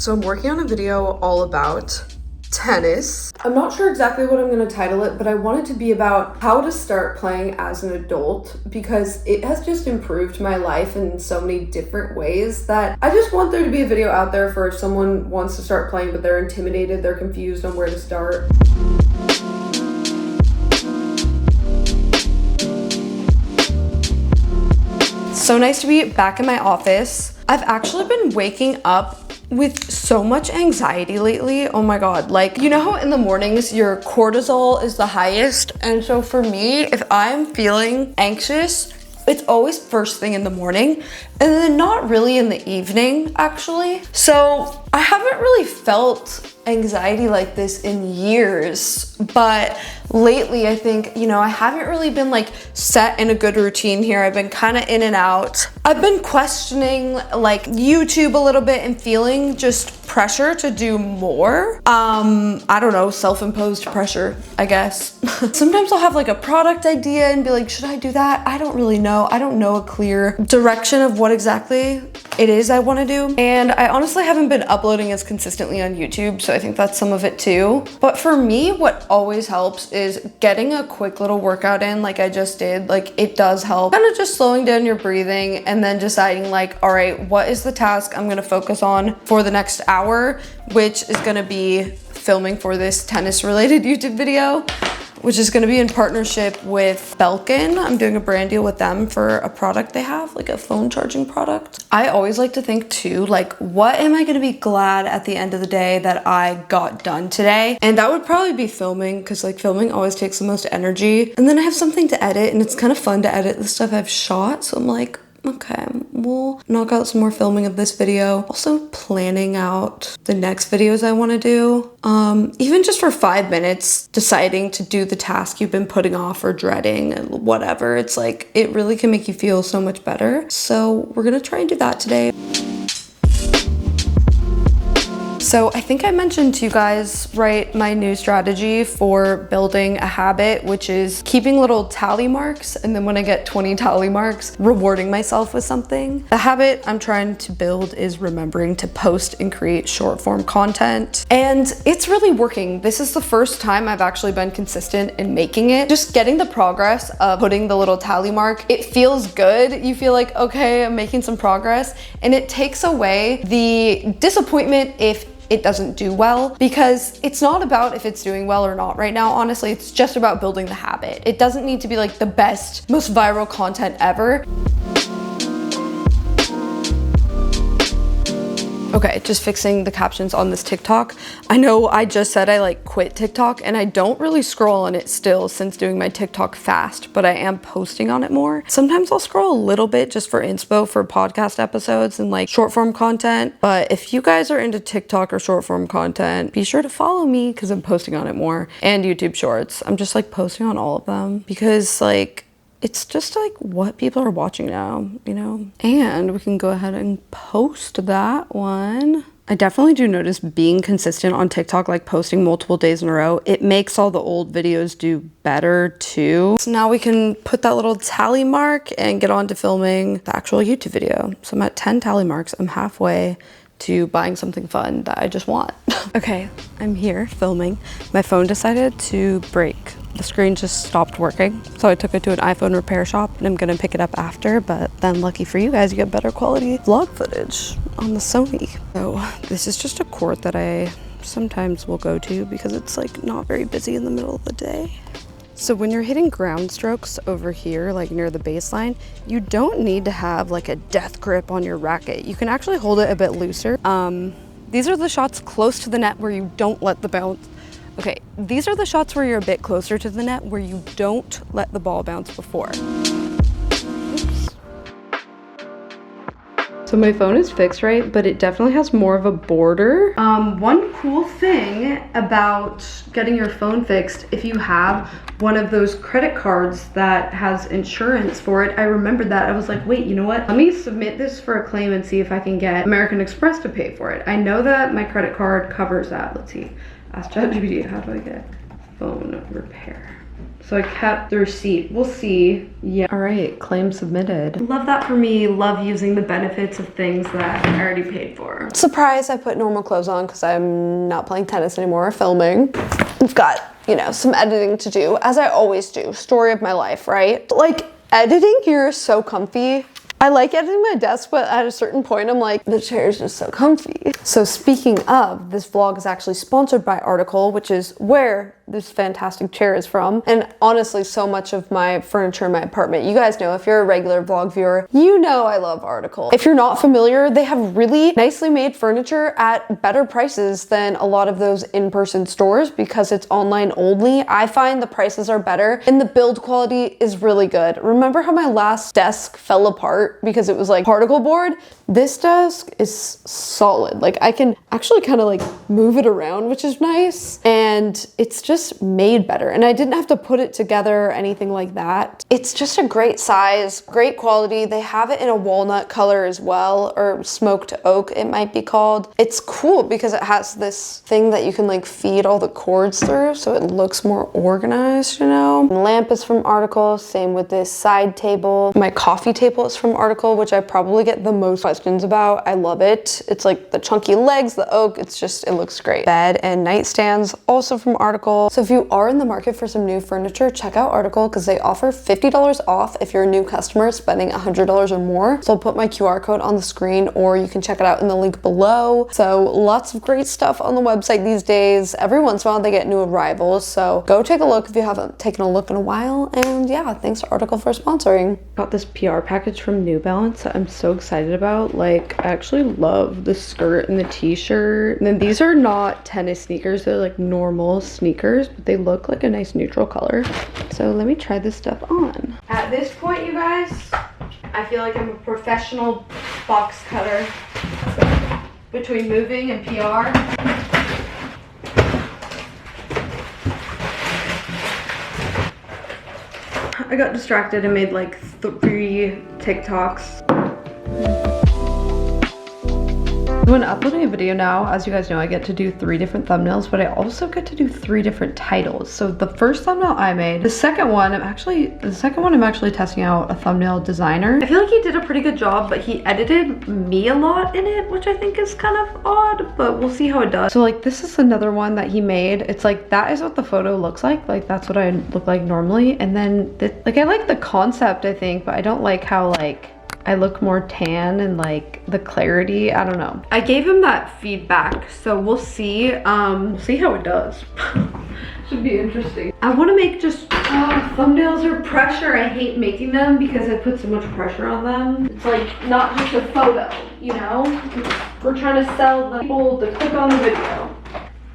So I'm working on a video all about tennis. I'm not sure exactly what I'm going to title it, but I want it to be about how to start playing as an adult because it has just improved my life in so many different ways that I just want there to be a video out there for if someone wants to start playing but they're intimidated, they're confused on where to start. So nice to be back in my office. I've actually been waking up with so much anxiety lately. Oh my God. Like, you know how in the mornings your cortisol is the highest? And so for me, if I'm feeling anxious, it's always first thing in the morning and then not really in the evening, actually. So I haven't really felt anxiety like this in years, but lately I think, I haven't really been like set in a good routine here. I've been kind of in and out. I've been questioning like YouTube a little bit and feeling just pressure to do more. I don't know, self-imposed pressure, I guess. Sometimes I'll have like a product idea and be like, should I do that? I don't really know. I don't know a clear direction of what exactly it is I want to do. And I honestly haven't been uploading as consistently on YouTube, so I think that's some of it too. But for me, what always helps is getting a quick little workout in like I just did. Like it does help. Kind of just slowing down your breathing and then deciding like, all right, what is the task I'm gonna focus on for the next hour, which is gonna be filming for this tennis related YouTube video, which is going to be in partnership with Belkin. I'm doing a brand deal with them for a product they have, like a phone charging product. I always like to think too, like, what am I going to be glad at the end of the day that I got done today? And that would probably be filming, because like filming always takes the most energy. And then I have something to edit, and it's kind of fun to edit the stuff I've shot. So I'm like, okay, we'll knock out some more filming of this video. Also planning out the next videos I want to do. Even just for 5 minutes, deciding to do the task you've been putting off or dreading and whatever. It's like, it really can make you feel so much better. So we're gonna try and do that today. So I think I mentioned to you guys, right, my new strategy for building a habit, which is keeping little tally marks. And then when I get 20 tally marks, rewarding myself with something. The habit I'm trying to build is remembering to post and create short form content. And it's really working. This is the first time I've actually been consistent in making it. Just getting the progress of putting the little tally mark, it feels good. You feel like, okay, I'm making some progress. And it takes away the disappointment if it doesn't do well, because it's not about if it's doing well or not right now. Honestly, it's just about building the habit. It doesn't need to be like the best, most viral content ever. Okay, just fixing the captions on this TikTok. I know I just said I like quit TikTok and I don't really scroll on it still since doing my TikTok fast, but I am posting on it more. Sometimes I'll scroll a little bit just for inspo for podcast episodes and like short form content. But if you guys are into TikTok or short form content, be sure to follow me because I'm posting on it more, and YouTube shorts. I'm just like posting on all of them because like, it's just like what people are watching now, And we can go ahead and post that one. I definitely do notice being consistent on TikTok, like posting multiple days in a row, it makes all the old videos do better too. So now we can put that little tally mark and get on to filming the actual YouTube video. So I'm at 10 tally marks. I'm halfway to buying something fun that I just want. Okay, I'm here filming. My phone decided to break. The screen just stopped working. So I took it to an iPhone repair shop and I'm gonna pick it up after, but then lucky for you guys, you get better quality vlog footage on the Sony. So this is just a court that I sometimes will go to because it's like not very busy in the middle of the day. So when you're hitting ground strokes over here, like near the baseline, you don't need to have like a death grip on your racket. You can actually hold it a bit looser. These are the shots close to the net where you don't let the bounce. Okay, these are the shots where you're a bit closer to the net where you don't let the ball bounce before. Oops. So my phone is fixed, right? But it definitely has more of a border. One cool thing about getting your phone fixed, if you have one of those credit cards that has insurance for it, I remembered that. I was like, wait, you know what? Let me submit this for a claim and see if I can get American Express to pay for it. I know that my credit card covers that. Let's see. Ask ChatGPT, how do I get phone repair? So I kept the receipt. We'll see. Yeah. All right, claim submitted. Love that for me. Love using the benefits of things that I already paid for. Surprise, I put normal clothes on because I'm not playing tennis anymore, filming. I've got, you know, some editing to do, as I always do. Story of my life, right? Like, editing here is so comfy. I like editing my desk, but at a certain point, I'm like, the chair is just so comfy. So speaking of, this vlog is actually sponsored by Article, which is where this fantastic chair is from. And honestly, so much of my furniture in my apartment, you guys know, if you're a regular vlog viewer, you know I love Article. If you're not familiar, they have really nicely made furniture at better prices than a lot of those in-person stores because it's online only. I find the prices are better and the build quality is really good. Remember how my last desk fell apart because it was like particle board? This desk is solid. Like I can actually kind of like move it around, which is nice. And it's just made better. And I didn't have to put it together or anything like that. It's just a great size, great quality. They have it in a walnut color as well, or smoked oak it might be called. It's cool because it has this thing that you can like feed all the cords through so it looks more organized, you know? The lamp is from Article, same with this side table. My coffee table is from Article, which I probably get the most questions about. I love it. It's like the chunky legs, the oak, it's just, it looks great. Bed and nightstands, also from Article. So if you are in the market for some new furniture, check out Article because they offer $50 off if you're a new customer spending $100 or more. So I'll put my QR code on the screen or you can check it out in the link below. So lots of great stuff on the website these days. Every once in a while they get new arrivals. So go take a look if you haven't taken a look in a while. And yeah, thanks to Article for sponsoring. Got this PR package from New Balance that I'm so excited about. Like I actually love the skirt and the t-shirt. And then these are not tennis sneakers, they're like normal sneakers, but they look like a nice neutral color. So let me try this stuff on. At this point, you guys, I feel like I'm a professional box cutter between moving and PR. I got distracted and made like 3 TikToks. When uploading a video now, as you guys know, I get to do 3 different thumbnails, but I also get to do 3 different titles. So the first thumbnail I made, the second one I'm actually testing out a thumbnail designer. I feel like he did a pretty good job, but he edited me a lot in it, which I think is kind of odd, but we'll see how it does. So like this is another one that he made. It's like, that is what the photo looks like. Like that's what I look like normally. And then like I like the concept, I think, but I don't like how like I look more tan and like the clarity, I don't know. I gave him that feedback, so we'll see how it does. Should be interesting. I want to make just thumbnails are pressure. I hate making them because I put so much pressure on them. It's like not just a photo, you know? We're trying to sell the people to click on the video.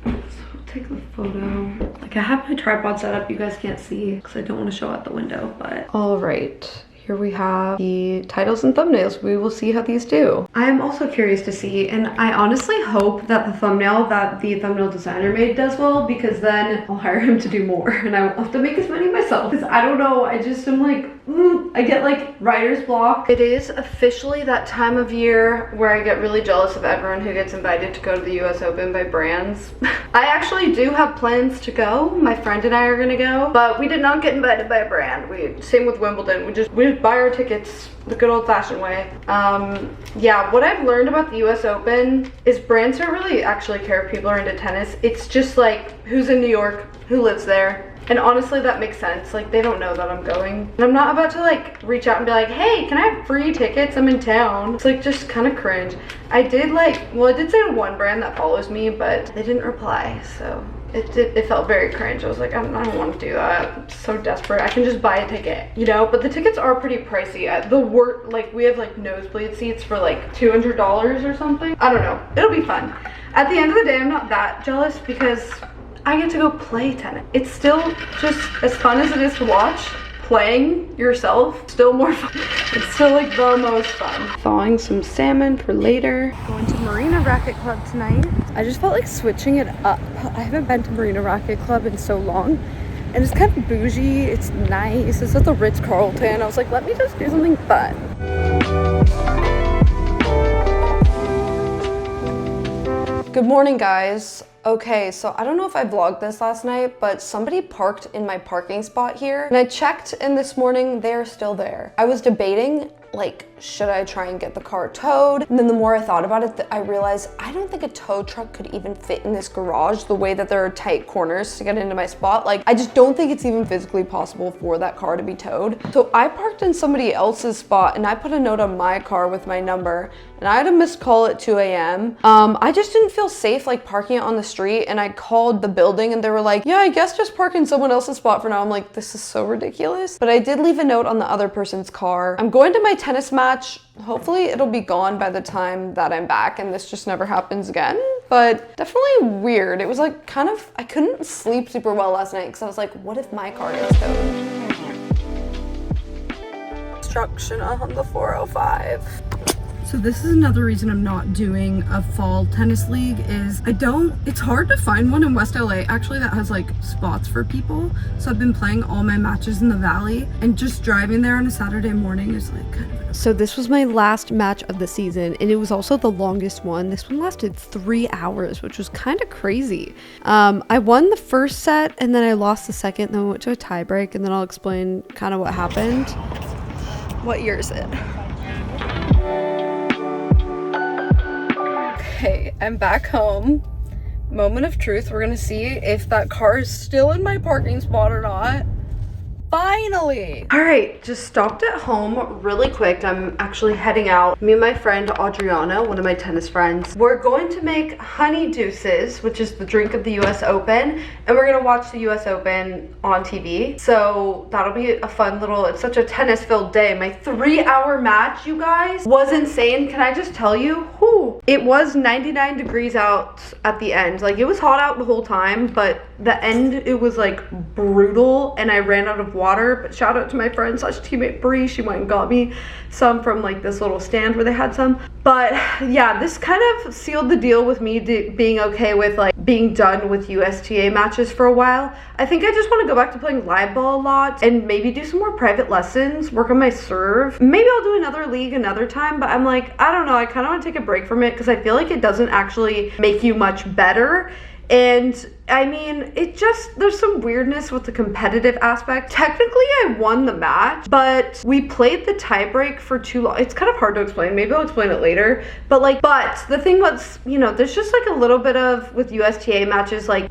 So take the photo. Like I have my tripod set up, you guys can't see because I don't want to show out the window, but all right. Here we have the titles and thumbnails. We will see how these do. I am also curious to see, and I honestly hope that the thumbnail that the thumbnail designer made does well, because then I'll hire him to do more and I won't have to make as many myself. Because I don't know, I just am like, I get like writer's block. It is officially that time of year where I get really jealous of everyone who gets invited to go to the US Open by brands. I actually do have plans to go. My friend and I are gonna go, but we did not get invited by a brand. Same with Wimbledon. We just buy our tickets the good old-fashioned way. Yeah, what I've learned about the US Open is brands don't really actually care if people are into tennis. It's just like who's in New York, who lives there. And honestly, that makes sense. Like, they don't know that I'm going. And I'm not about to like reach out and be like, hey, can I have free tickets? I'm in town. It's like just kind of cringe. I did say to one brand that follows me, but they didn't reply. So it felt very cringe. I was like, I don't want to do that. I'm so desperate. I can just buy a ticket, you know? But the tickets are pretty pricey. Like we have like nosebleed seats for like $200 or something. I don't know. It'll be fun. At the end of the day, I'm not that jealous because I get to go play tennis. It's still just as fun as it is to watch. Playing yourself, still more fun. It's still like the most fun. Thawing some salmon for later. Going to Marina Racket Club tonight. I just felt like switching it up. I haven't been to Marina Racket Club in so long. And it's kind of bougie, it's nice. It's at the Ritz-Carlton. I was like, let me just do something fun. Good morning, guys. Okay, so I don't know if I vlogged this last night, but somebody parked in my parking spot here, and I checked, and this morning they're still there. I was debating, like, should I try and get the car towed? And then the more I thought about it, I realized I don't think a tow truck could even fit in this garage the way that there are tight corners to get into my spot. Like, I just don't think it's even physically possible for that car to be towed. So I parked in somebody else's spot, and I put a note on my car with my number, and I had a missed call at 2 a.m. I just didn't feel safe like parking it on the street, and I called the building and they were like, yeah, I guess just park in someone else's spot for now. I'm like, this is so ridiculous. But I did leave a note on the other person's car. I'm going to my tennis match. Hopefully it'll be gone by the time that I'm back and this just never happens again. But definitely weird. It was like kind of, I couldn't sleep super well last night because I was like, what if my car gets towed? Construction on the 405. So this is another reason I'm not doing a fall tennis league is it's hard to find one in West LA actually that has like spots for people. So I've been playing all my matches in the Valley and just driving there on a Saturday morning is like kind of. So this was my last match of the season and it was also the longest one. This one lasted 3 hours, which was kind of crazy. I won the first set and then I lost the second, then we went to a tie break and then I'll explain kind of what happened. What year is it? Okay, I'm back home. Moment of truth. We're gonna see if that car is still in my parking spot or not. Finally! All right, just stopped at home really quick. I'm actually heading out. Me and my friend Adriana, one of my tennis friends, we're going to make honey deuces, which is the drink of the US Open, and we're gonna watch the US Open on TV. So that'll be a fun little, it's such a tennis-filled day. My 3-hour match, you guys, was insane. Can I just tell you? Whew. It was 99 degrees out at the end. Like, it was hot out the whole time, but the end, it was like brutal, and I ran out of water. But shout out to my friend slash teammate Bree. She went and got me some from like this little stand where they had some. But yeah, this kind of sealed the deal with me being okay with like being done with USTA matches for a while. I think I just want to go back to playing live ball a lot and maybe do some more private lessons, work on my serve. Maybe I'll do another league another time, but I'm like, I don't know, I kind of want to take a break from it because I feel like it doesn't actually make you much better. And I mean, there's some weirdness with the competitive aspect. Technically, I won the match, but we played the tiebreak for too long. It's kind of hard to explain. Maybe I'll explain it later. But the thing was, you know, there's just like a little bit of, with USTA matches, like,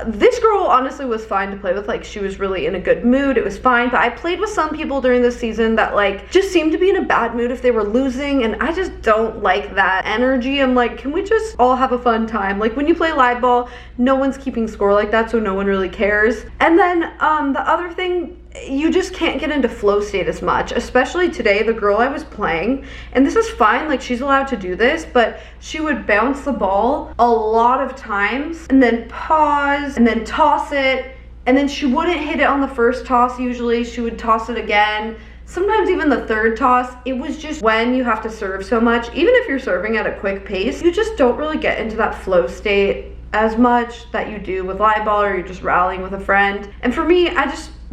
this girl honestly was fine to play with. Like, she was really in a good mood. It was fine. But I played with some people during this season that like just seemed to be in a bad mood if they were losing. And I just don't like that energy. I'm like, can we just all have a fun time? Like, when you play live ball, no one's keeping score like that, so no one really cares. And then the other thing, you just can't get into flow state as much, especially today. The girl I was playing, and this is fine, like she's allowed to do this, but she would bounce the ball a lot of times and then pause and then toss it, and then she wouldn't hit it on the first toss. Usually she would toss it again, sometimes even the third toss. It was just, when you have to serve so much, even if you're serving at a quick pace, you just don't really get into that flow state as much that you do with live ball, or you're just rallying with a friend. And for me,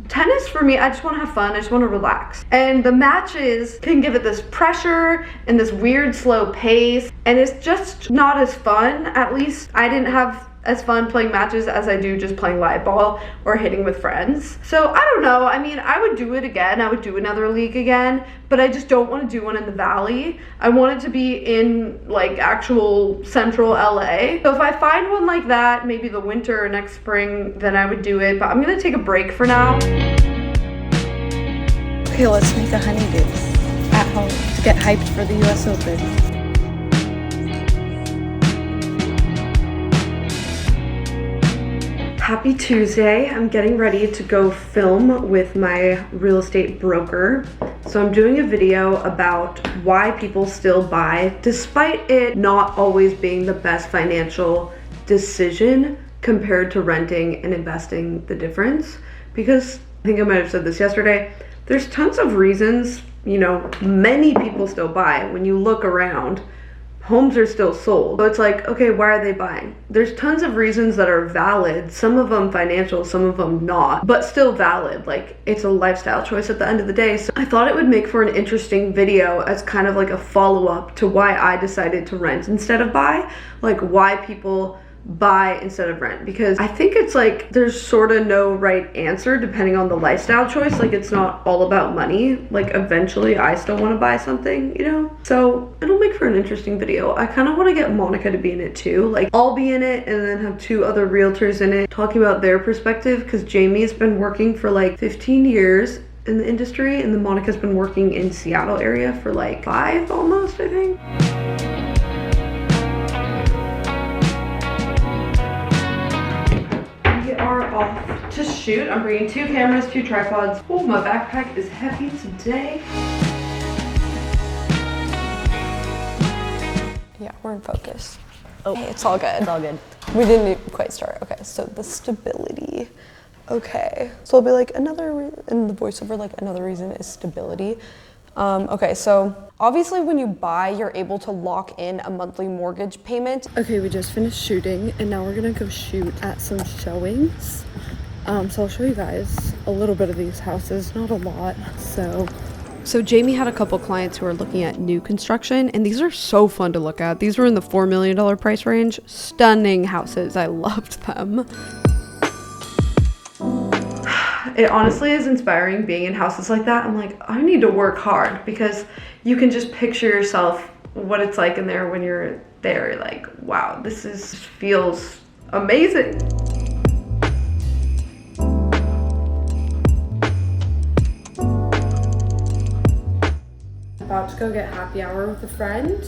tennis for me, I just want to have fun. I just want to relax. And the matches can give it this pressure and this weird slow pace, and it's just not as fun. At least I didn't have as fun playing matches as I do just playing live ball or hitting with friends. So I don't know. I mean, I would do it again. I would do another league again, but I just don't want to do one in the Valley. I want it to be in like actual central LA. So if I find one like that, maybe the winter or next spring, then I would do it. But I'm gonna take a break for now. Okay, let's make a honeydew at home to get hyped for the US Open. Happy Tuesday. I'm getting ready to go film with my real estate broker. So I'm doing a video about why people still buy, despite it not always being the best financial decision compared to renting and investing, the difference. Because I think I might have said this yesterday, there's tons of reasons, you know, many people still buy. When you look around, homes are still sold. So it's like, okay, why are they buying? There's tons of reasons that are valid, some of them financial, some of them not, but still valid. Like, it's a lifestyle choice at the end of the day. So I thought it would make for an interesting video as kind of like a follow-up to why I decided to rent instead of buy, like why people buy instead of rent, because I think it's like there's sort of no right answer depending on the lifestyle choice. Like, it's not all about money. Like, eventually I still want to buy something, you know? So it'll make for an interesting video. I kind of want to get Monica to be in it too. Like, I'll be in it and then have 2 other realtors in it talking about their perspective, because Jamie's been working for like 15 years in the industry, and then Monica's been working in Seattle area for like 5 almost, I think. Off to shoot. I'm bringing 2 cameras, 2 tripods. Oh, my backpack is heavy today. Yeah, we're in focus. Oh, hey, it's all good. It's all good. We didn't quite start. Okay, so the stability. Okay, so it'll be like another, in the voiceover, like another reason is stability. Okay, so obviously when you buy, you're able to lock in a monthly mortgage payment. Okay, we just finished shooting and now we're gonna go shoot at some showings. So I'll show you guys a little bit of these houses, not a lot. So Jamie had a couple clients who are looking at new construction, and these are so fun to look at. These were in the $4 million price range. Stunning houses, I loved them. It honestly is inspiring being in houses like that. I'm like, I need to work hard, because you can just picture yourself what it's like in there when you're there. You're like, wow, feels amazing. About to go get happy hour with a friend.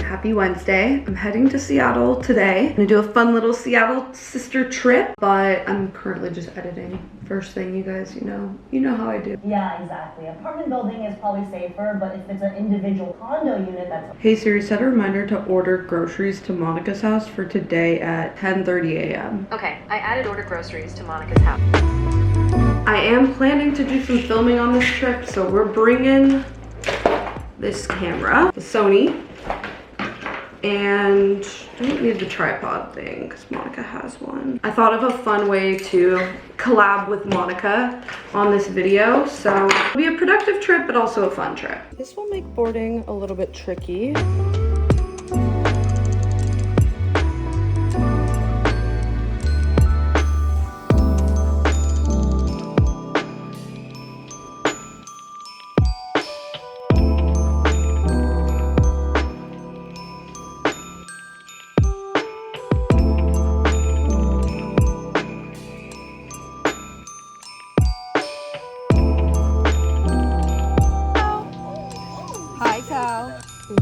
Happy Wednesday. I'm heading to Seattle today. I'm gonna do a fun little Seattle sister trip, but I'm currently just editing. First thing, you guys, you know how I do. Yeah, exactly. Apartment building is probably safer, but if it's an individual condo unit, that's... Hey Siri, set a reminder to order groceries to Monica's house for today at 10:30 a.m. Okay, I added order groceries to Monica's house. I am planning to do some filming on this trip, so we're bringing this camera, the Sony. And I don't need the tripod thing because Monica has one. I thought of a fun way to collab with Monica on this video, so it'll be a productive trip but also a fun trip. This will make boarding a little bit tricky.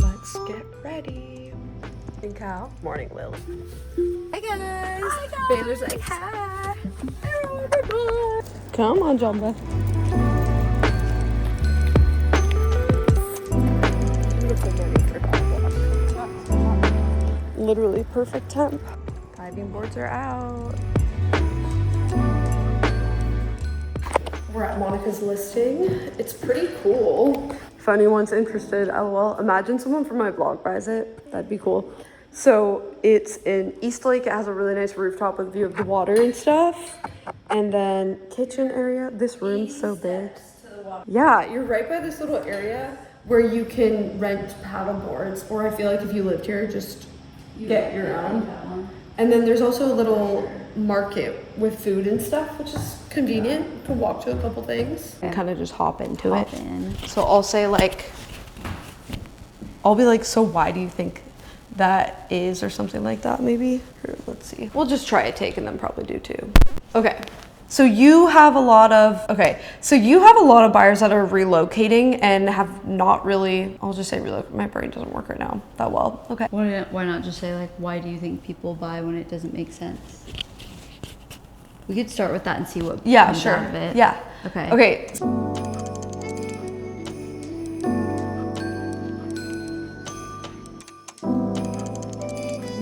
Let's get ready. And Cal. Morning, Lil. Hi guys. Hi guys. Baylor's like, hi. Hello, everyone. Come on, Jumba. Beautiful morning for dog walk. Literally perfect temp. Diving boards are out. We're at Monica's listing. It's pretty cool. If anyone's interested, LOL. Imagine someone from my vlog buys it. That'd be cool. So it's in East Lake. It has a really nice rooftop with a view of the water and stuff. And then kitchen area. This room's so big. Yeah, you're right by this little area where you can rent paddle boards. Or I feel like if you lived here, just get your own. And then there's also a little market with food and stuff, which is convenient to walk to a couple things and kind of just hop into it. So I'll say like, I'll be like, so why do you think that is, or something like that maybe? Or let's see. We'll just try a take and then probably do 2. Okay. So you have a lot of buyers that are relocating and have not really, I'll just say relocate. My brain doesn't work right now that well. Okay. Why not just say like, why do you think people buy when it doesn't make sense? We could start with that and see what comes out of it. Yeah. Okay. Okay.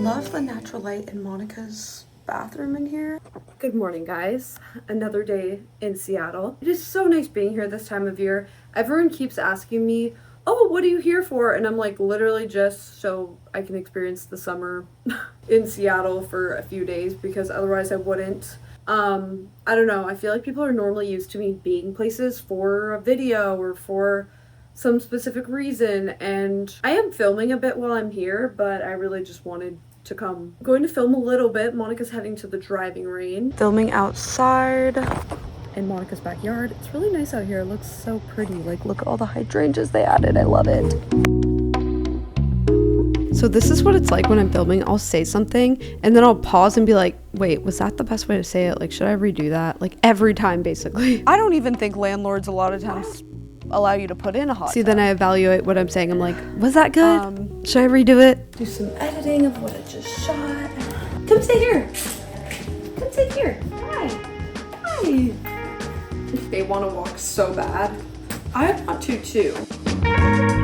Love the natural light in Monica's bathroom in here. Good morning, guys. Another day in Seattle. It is so nice being here this time of year. Everyone keeps asking me, oh, what are you here for? And I'm like, literally just so I can experience the summer in Seattle for a few days, because otherwise I wouldn't. I don't know. I feel like people are normally used to me being places for a video or for some specific reason, and I am filming a bit while I'm here, but I really just wanted to come. I'm going to film a little bit. Monica's heading to the driving range. Filming outside in Monica's backyard. It's really nice out here. It looks so pretty. Like, look at all the hydrangeas they added. I love it. So this is what it's like when I'm filming. I'll say something and then I'll pause and be like, wait, was that the best way to say it? Like, should I redo that? Like every time, basically. I don't even think landlords a lot of times allow you to put in a hot tub. Then I evaluate what I'm saying. I'm like, was that good? Should I redo it? Do some editing of what I just shot. Come sit here. Come sit here. Hi. Hi. They want to walk so bad. I want to too.